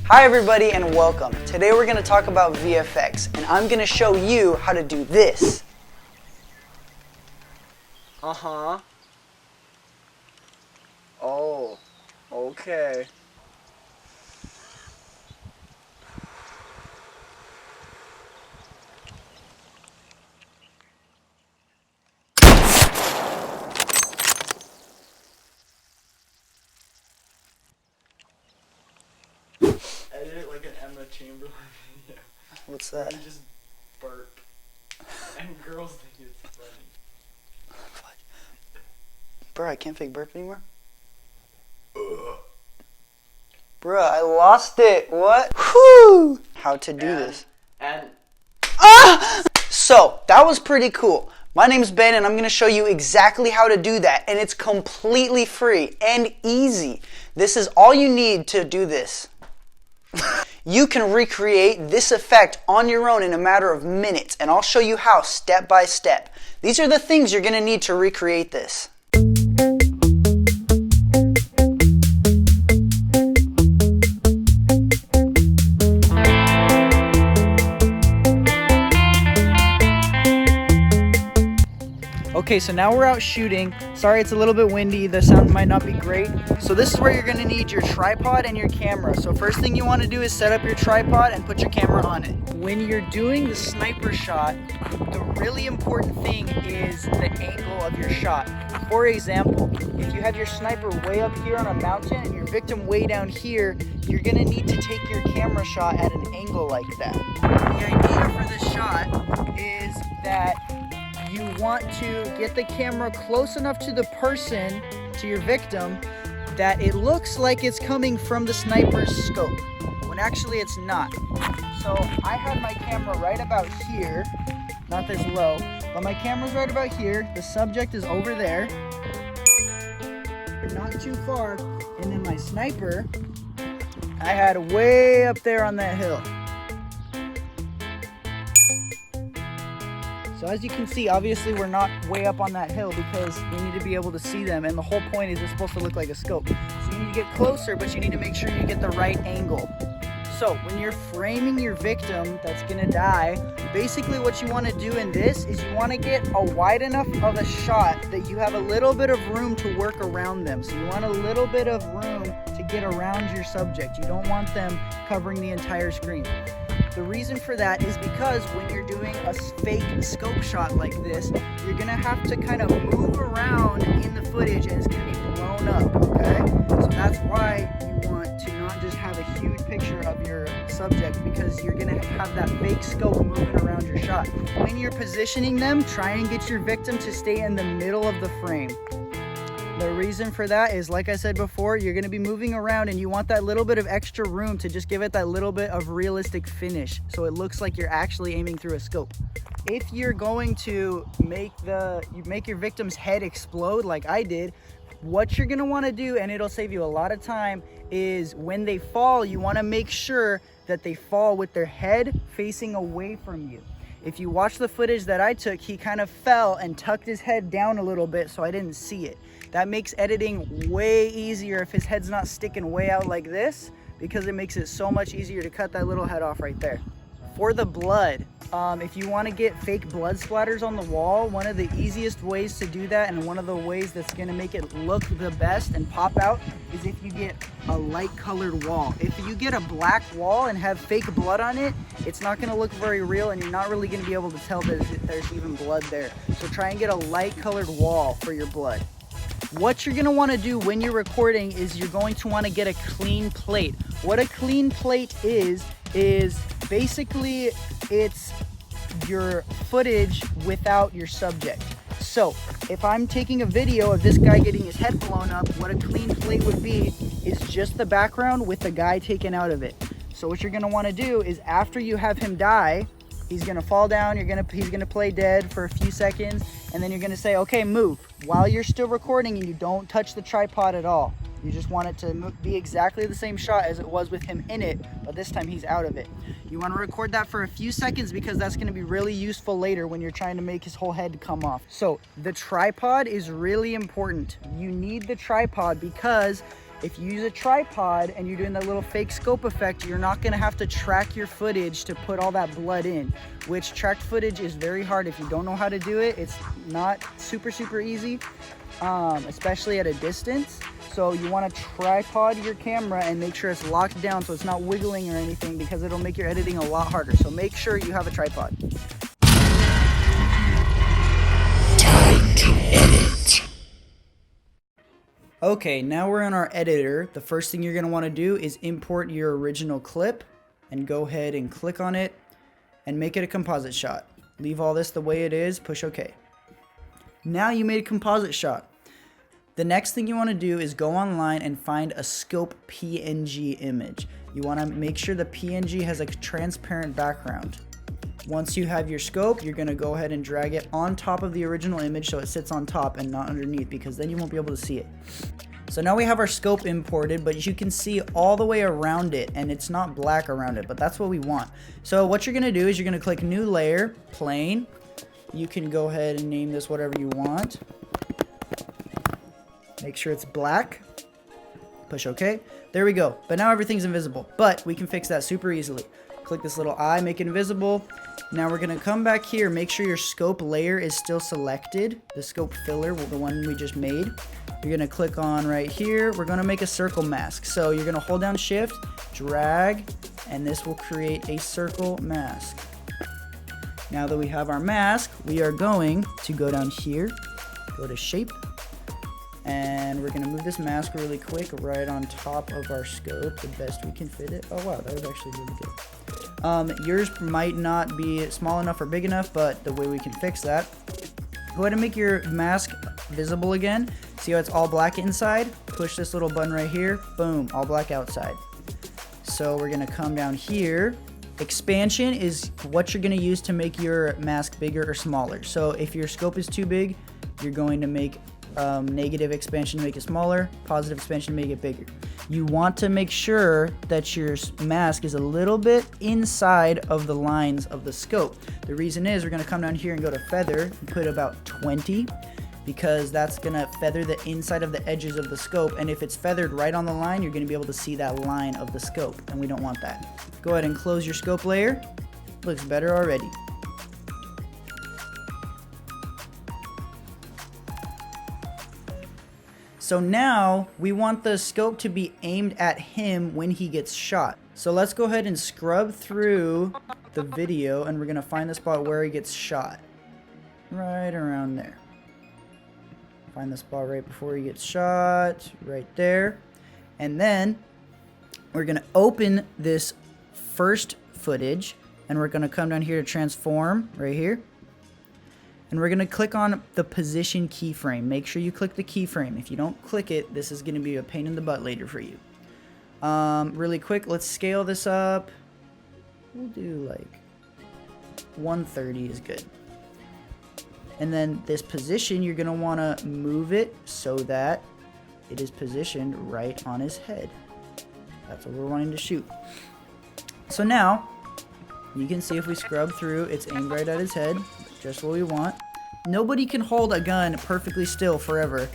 Hi everybody and welcome. Today we're going to talk about VFX and I'm going to show you how to do this. Oh, okay. Edit it like an Emma Chamberlain video. What's that? You just burp. And girls think it's funny. Bruh, I can't fake burp anymore. Bruh, I lost it. What? Whew! How to do this. So, that was pretty cool. My name's Ben and I'm going to show you exactly how to do that. And it's completely free and easy. This is all you need to do this. You can recreate this effect on your own in a matter of minutes, and I'll show you how step by step. These are the things you're going to need to recreate this. Okay, so now we're out shooting. Sorry, it's a little bit windy. The sound might not be great. So this is where you're gonna need your tripod and your camera. So first thing you wanna do is set up your tripod and put your camera on it. When you're doing the sniper shot, the really important thing is the angle of your shot. For example, if you have your sniper way up here on a mountain and your victim way down here, you're gonna need to take your camera shot at an angle like that. The idea for this shot is that you want to get the camera close enough to the person, to your victim, that it looks like it's coming from the sniper's scope, when actually it's not. So I had my camera right about here, not this low, but my camera's right about here, the subject is over there, not too far, and then my sniper, I had way up there on that hill. So as you can see, obviously we're not way up on that hill because we need to be able to see them, and the whole point is it's supposed to look like a scope. So you need to get closer, but you need to make sure you get the right angle. So when you're framing your victim that's gonna die, basically what you want to do in this is you want to get a wide enough of a shot that you have a little bit of room to work around them. So you want a little bit of room to get around your subject. You don't want them covering the entire screen. The reason for that is because when you're doing a fake scope shot like this, you're gonna have to kind of move around in the footage and it's gonna be blown up, okay? So that's why you want to not just have a huge picture of your subject, because you're gonna have that fake scope moving around your shot. When you're positioning them, try and get your victim to stay in the middle of the frame. The reason for that is, like I said before, you're going to be moving around and you want that little bit of extra room to just give it that little bit of realistic finish so it looks like you're actually aiming through a scope. If you're going to make your victim's head explode like I did, what you're going to want to do, and it'll save you a lot of time, is when they fall, you want to make sure that they fall with their head facing away from you. If you watch the footage that I took, he kind of fell and tucked his head down a little bit so I didn't see it. That makes editing way easier if his head's not sticking way out like this, because it makes it so much easier to cut that little head off right there. For the blood, if you want to get fake blood splatters on the wall, one of the easiest ways to do that, and one of the ways that's going to make it look the best and pop out, is if you get a light colored wall. If you get a black wall and have fake blood on it, it's not going to look very real and you're not really going to be able to tell that there's even blood there. So try and get a light colored wall for your blood. What you're going to want to do when you're recording is you're going to want to get a clean plate. What a clean plate is basically it's your footage without your subject. So if I'm taking a video of this guy getting his head blown up, what a clean plate would be is just the background with the guy taken out of it. So what you're going to want to do is, after you have him die, he's going to fall down, he's going to play dead for a few seconds, and then you're going to say, okay, move, while you're still recording, and you don't touch the tripod at all. You just want it to be exactly the same shot as it was with him in it, but this time he's out of it. You want to record that for a few seconds because that's going to be really useful later when you're trying to make his whole head come off. So the tripod is really important. You need the tripod because If you use a tripod and you're doing that little fake scope effect, you're not gonna have to track your footage to put all that blood in, which tracked footage is very hard. If you don't know how to do it, it's not super easy, especially at a distance. So you wanna tripod your camera and make sure it's locked down so it's not wiggling or anything, because it'll make your editing a lot harder. So make sure you have a tripod. Time to edit. Okay, now we're in our editor. The first thing you're going to want to do is import your original clip and go ahead and click on it and make it a composite shot. Leave all this the way it is, push OK. Now you made a composite shot. The next thing you want to do is go online and find a scope PNG image. You want to make sure the PNG has a transparent background. Once you have your scope, you're going to go ahead and drag it on top of the original image so it sits on top and not underneath, because then you won't be able to see it. So now we have our scope imported, but you can see all the way around it and it's not black around it, but that's what we want. So what you're going to do is you're going to click new layer, plane. You can go ahead and name this whatever you want. Make sure it's black. Push OK. There we go. But now everything's invisible, but we can fix that super easily. Click this little eye, make it invisible. Now we're going to come back here, make sure your scope layer is still selected. The scope filler, the one we just made. You're going to click on right here. We're going to make a circle mask. So you're going to hold down shift, drag, and this will create a circle mask. Now that we have our mask, we are going to go down here, go to shape, and we're going to move this mask really quick right on top of our scope the best we can fit it. Oh wow, that was actually really good. Yours might not be small enough or big enough, but the way we can fix that, go ahead and make your mask visible again. See how it's all black inside? Push this little button right here, boom, all black outside. So we're gonna come down here. Expansion is what you're gonna use to make your mask bigger or smaller. So if your scope is too big, you're going to make negative expansion to make it smaller, positive expansion to make it bigger. You want to make sure that your mask is a little bit inside of the lines of the scope. The reason is we're going to come down here and go to feather and put about 20, because that's going to feather the inside of the edges of the scope, and if it's feathered right on the line, you're going to be able to see that line of the scope, and we don't want that. Go ahead and close your scope layer. Looks better already. So now we want the scope to be aimed at him when he gets shot. So let's go ahead and scrub through the video and we're going to find the spot where he gets shot. Right around there. Find the spot right before he gets shot. Right there. And then we're going to open this first footage and we're going to come down here to transform right here. And we're going to click on the position keyframe. Make sure you click the keyframe. If you don't click it, this is going to be a pain in the butt later for you. Really quick, let's scale this up. We'll do like 130 is good. And then this position, you're going to want to move it so that it is positioned right on his head. That's what we're wanting to shoot. So now, you can see if we scrub through, it's aimed right at his head. Just what we want. Nobody can hold a gun perfectly still forever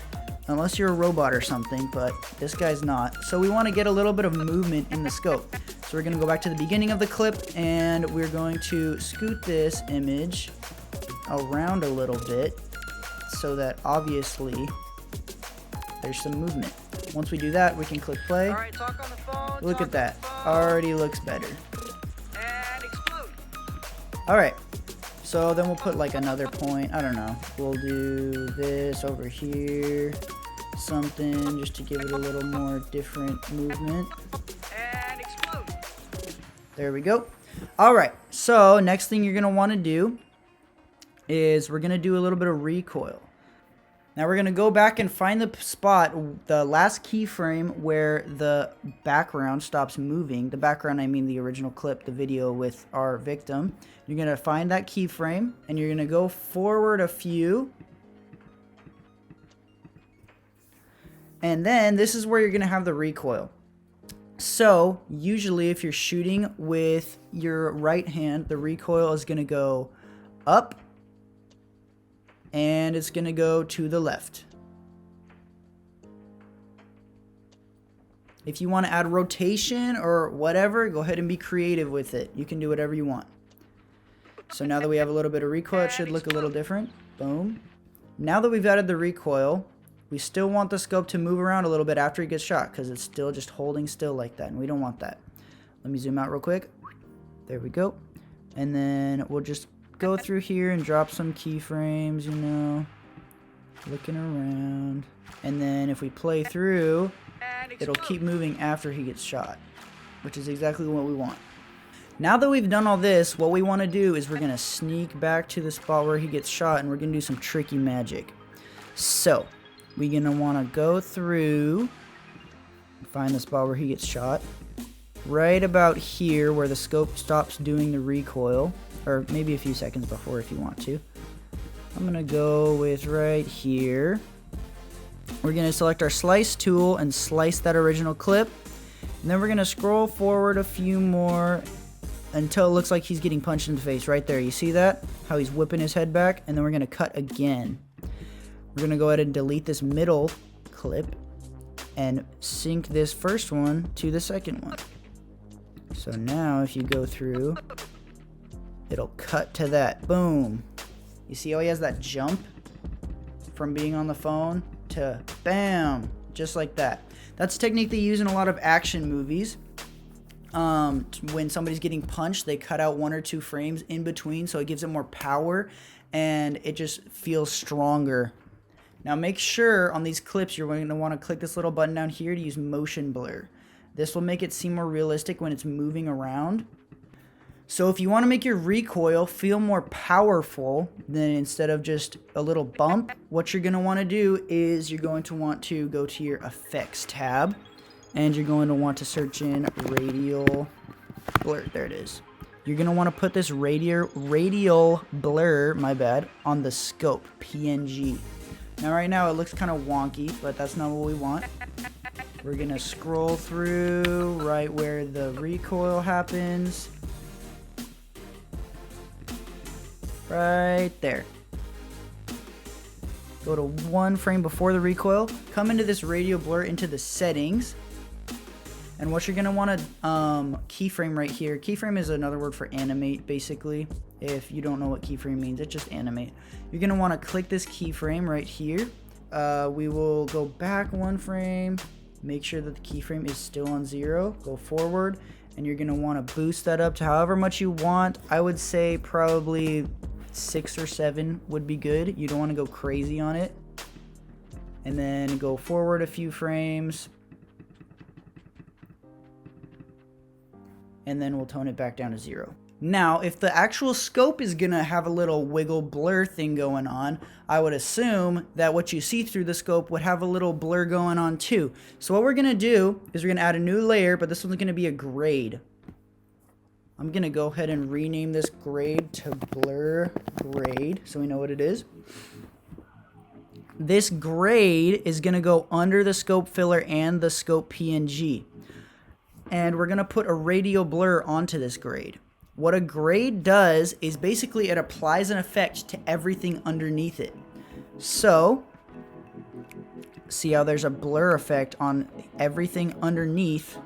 unless you're a robot or something, but this guy's not. So we want to get a little bit of movement in the scope. So we're going to go back to the beginning of the clip and we're going to scoot this image around a little bit so that obviously there's some movement. Once we do that, we can click play. All right, talk on the phone. Look at that. Already looks better. And explode. All right. So then we'll put like another point, I don't know, we'll do this over here, something just to give it a little more different movement. And explode. There we go. All right, so next thing you're going to want to do is we're going to do a little bit of recoil. Now we're going to go back and find the spot, the last keyframe where the background stops moving. The background, I mean the original clip, the video with our victim. You're going to find that keyframe and you're going to go forward a few. And then this is where you're going to have the recoil. So usually if you're shooting with your right hand, the recoil is going to go up. And it's going to go to the left. If you want to add rotation or whatever, go ahead and be creative with it. You can do whatever you want. So now that we have a little bit of recoil, it should look a little different. Boom. Now that we've added the recoil, we still want the scope to move around a little bit after it gets shot because it's still just holding still like that, and we don't want that. Let me zoom out real quick. There we go. And then we'll just go through here and drop some keyframes, you know, looking around. And then if we play through, it'll keep moving after he gets shot, which is exactly what we want. Now that we've done all this, what we want to do is we're going to sneak back to the spot where he gets shot, and we're going to do some tricky magic. So, we're going to want to go through, find the spot where he gets shot, right about here where the scope stops doing the recoil, or maybe a few seconds before if you want to. I'm going to go with right here. We're going to select our slice tool and slice that original clip, and then we're going to scroll forward a few more until it looks like he's getting punched in the face right there. You see that? How he's whipping his head back, and then we're going to cut again. We're going to go ahead and delete this middle clip and sync this first one to the second one. So now if you go through, it'll cut to that. Boom. You see how he has that jump from being on the phone to bam, just like that. That's a technique they use in a lot of action movies. When somebody's getting punched, they cut out 1 or 2 frames in between, so it gives it more power and it just feels stronger. Now make sure on these clips you're going to want to click this little button down here to use motion blur. This will make it seem more realistic when it's moving around. So if you want to make your recoil feel more powerful, then instead of just a little bump, what you're going to want to do is you're going to want to go to your effects tab, and you're going to want to search in Radial Blur. There it is. You're going to want to put this Radial Blur, my bad, on the scope, PNG. Now right now it looks kind of wonky, but that's not what we want. We're going to scroll through right where the recoil happens. Right there. Go to 1 frame before the recoil. Come into this Radial Blur into the settings. And what you're going to want to keyframe right here. Keyframe is another word for animate, basically. If you don't know what keyframe means, it's just animate. You're going to want to click this keyframe right here. We will go back 1 frame. Make sure that the keyframe is still on 0. Go forward. And you're going to want to boost that up to however much you want. I would say probably 6 or 7 would be good. You don't want to go crazy on it. And then go forward a few frames. And then we'll tone it back down to 0. Now, if the actual scope is going to have a little wiggle blur thing going on, I would assume that what you see through the scope would have a little blur going on too. So what we're going to do is we're going to add a new layer, but this one's going to be a grade. I'm going to go ahead and rename this grade to blur grade so we know what it is. This grade is going to go under the scope filler and the scope PNG. And we're going to put a radial blur onto this grade. What a grade does is basically it applies an effect to everything underneath it. So, see how there's a blur effect on everything underneath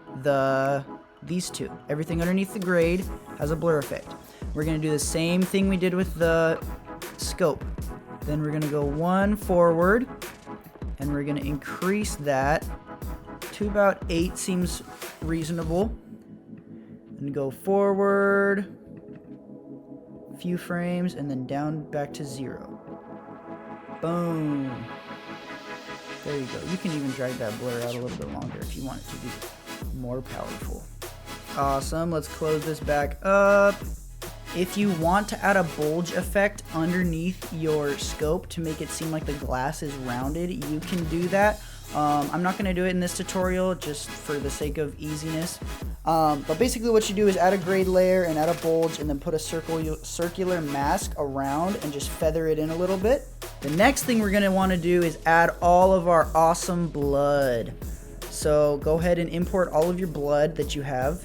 these two. Everything underneath the grade has a blur effect. We're going to do the same thing we did with the scope. Then we're going to go 1 forward, and we're going to increase that to about 8 seems reasonable. And go forward a few frames and then down back to 0. Boom. There you go. You can even drag that blur out a little bit longer if you want it to be more powerful. Awesome. Let's close this back up. If you want to add a bulge effect underneath your scope to make it seem like the glass is rounded, you can do that. I'm not going to do it in this tutorial just for the sake of easiness. But basically what you do is add a grade layer and add a bulge and then put a circular mask around and just feather it in a little bit. The next thing we're going to want to do is add all of our awesome blood. So go ahead and import all of your blood that you have.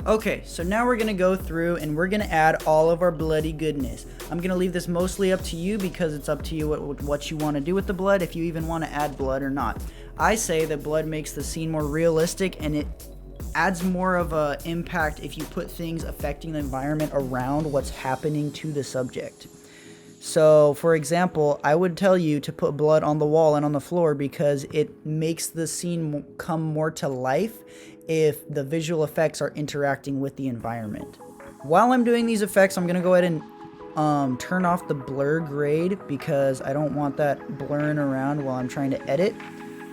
Okay, so now we're gonna go through and we're gonna add all of our bloody goodness. I'm gonna leave this mostly up to you because it's up to you what you want to do with the blood, if you even want to add blood or not. I say that blood makes the scene more realistic and it adds more of a impact if you put things affecting the environment around what's happening to the subject. So, for example, I would tell you to put blood on the wall and on the floor because it makes the scene come more to life if the visual effects are interacting with the environment. While I'm doing these effects, I'm going to go ahead and turn off the blur grade because I don't want that blurring around while I'm trying to edit.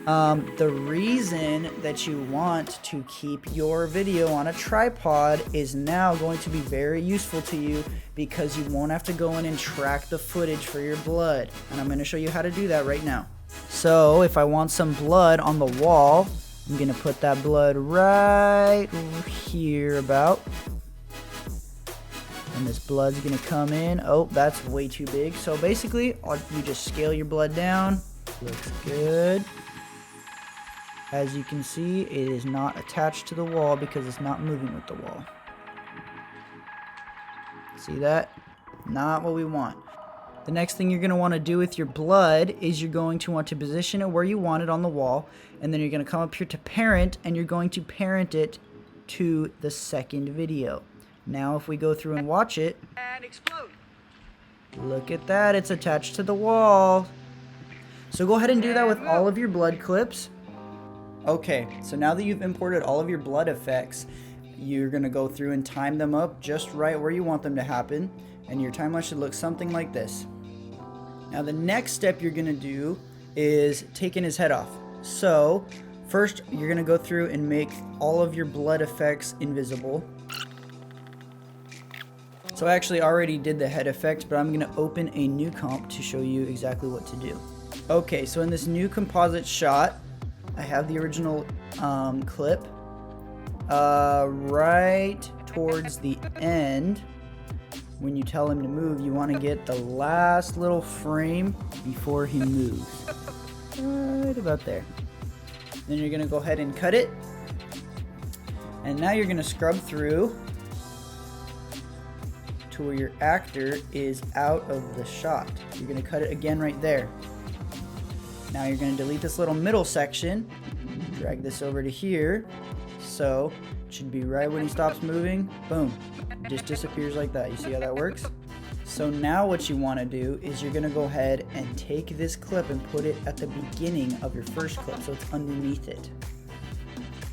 The reason that you want to keep your video on a tripod is now going to be very useful to you because you won't have to go in and track the footage for your blood. And I'm going to show you how to do that right now. So if I want some blood on the wall, I'm going to put that blood right here about. And this blood's going to come in. Oh, that's way too big. So basically, you just scale your blood down. Looks good. As you can see, it is not attached to the wall because it's not moving with the wall. See that? Not what we want. The next thing you're going to want to do with your blood is you're going to want to position it where you want it on the wall. And then you're going to come up here to parent and you're going to parent it to the second video. Now if we go through and watch it. And explode. Look at that. It's attached to the wall. So go ahead and do that with all of your blood clips. Okay, so now that you've imported all of your blood effects, you're going to go through and time them up just right where you want them to happen, and your timeline should look something like this. Now the next step you're going to do is taking his head off. So first you're going to go through and make all of your blood effects invisible. So I actually already did the head effect, but I'm going to open a new comp to show you exactly what to do. Okay, so in this new composite shot, I have the original clip right towards the end. When you tell him to move, you want to get the last little frame before he moves. Right about there. Then you're going to go ahead and cut it. And now you're going to scrub through to where your actor is out of the shot. You're going to cut it again right there. Now you're going to delete this little middle section, drag this over to here, so it should be right when he stops moving, boom, it just disappears like that. You see how that works? So now what you want to do is you're going to go ahead and take this clip and put it at the beginning of your first clip, so it's underneath it.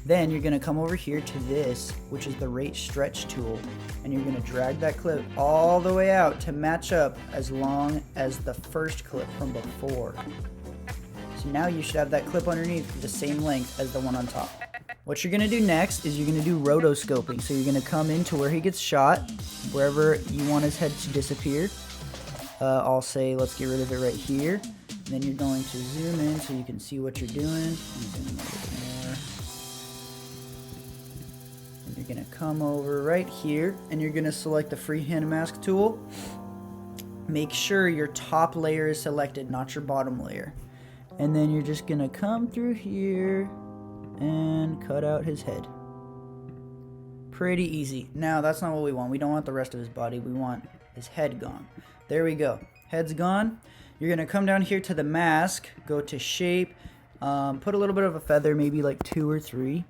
Then you're going to come over here to this, which is the rate stretch tool, and you're going to drag that clip all the way out to match up as long as the first clip from before. So now you should have that clip underneath the same length as the one on top. What you're going to do next is you're going to do rotoscoping. So you're going to come into where he gets shot, wherever you want his head to disappear. I'll say let's get rid of it right here. And then you're going to zoom in so you can see what you're doing. And you're going to come over right here and you're going to select the freehand mask tool. Make sure your top layer is selected, not your bottom layer. And then you're just going to come through here and cut out his head. Pretty easy. Now, that's not what we want. We don't want the rest of his body. We want his head gone. There we go. Head's gone. You're going to come down here to the mask, go to shape, put a little bit of a feather, maybe like 2 or 3.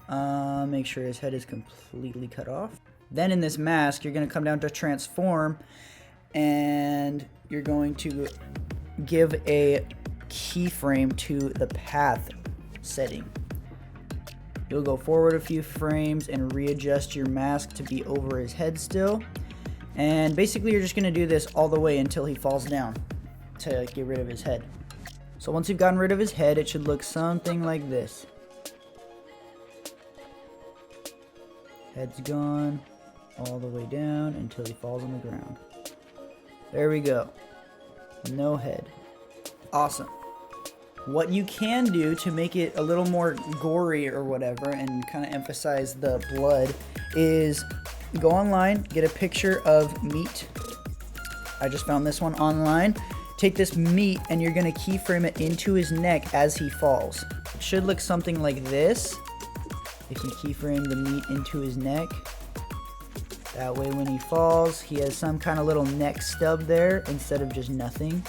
Make sure his head is completely cut off. Then in this mask, you're going to come down to transform, and you're going to give a keyframe to the path setting. You'll go forward a few frames and readjust your mask to be over his head still. And basically you're just going to do this all the way until he falls down to get rid of his head. So once you've gotten rid of his head, it should look something like this. Head's gone all the way down until he falls on the ground. There we go. No head. Awesome. What you can do to make it a little more gory or whatever and kind of emphasize the blood is go online, get a picture of meat. I just found this one online. Take this meat and you're going to keyframe it into his neck as he falls. It should look something like this. if you keyframe the meat into his neck. That way when he falls, he has some kind of little neck stub there instead of just nothing.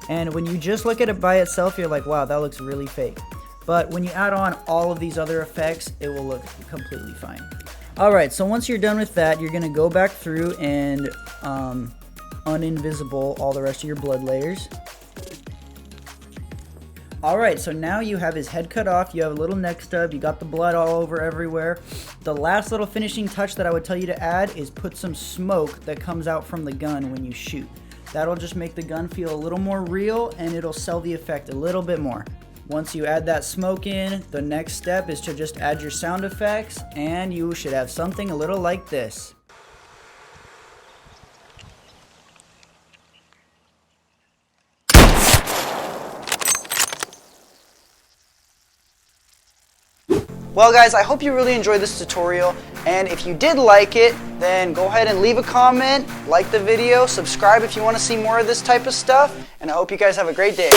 And when you just look at it by itself, you're like, wow, that looks really fake. But when you add on all of these other effects, it will look completely fine. Alright, so once you're done with that, you're going to go back through and uninvisible all the rest of your blood layers. Alright, so now you have his head cut off, you have a little neck stub, you got the blood all over everywhere. The last little finishing touch that I would tell you to add is put some smoke that comes out from the gun when you shoot. That'll just make the gun feel a little more real and it'll sell the effect a little bit more. Once you add that smoke in, the next step is to just add your sound effects and you should have something a little like this. Well guys, I hope you really enjoyed this tutorial, and if you did like it, then go ahead and leave a comment, like the video, subscribe if you want to see more of this type of stuff, and I hope you guys have a great day.